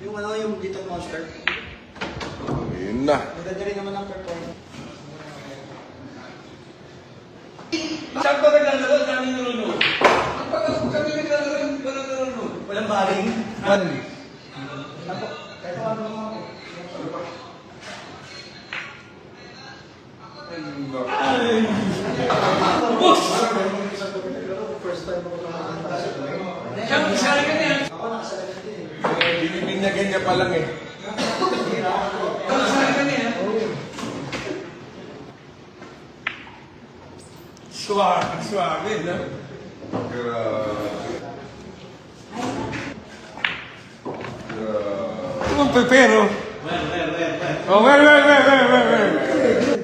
Yung ano, yung Little Monster. Yun na. Maganda rin naman ang performance. Saan ba naglalaro? Daming nanonood. Ang pagkakot kami naglalaro, hindi ba nanonood? Walang baling. Ano? Kahit ano naman ako. First time ako nakakanta sa tuloy. Siya, kasali ka niya. Ako nakasali ka din. Binibinyagan niya pa lang eh. Kasali ka niya. Suave, no? Pero... Oh, wait.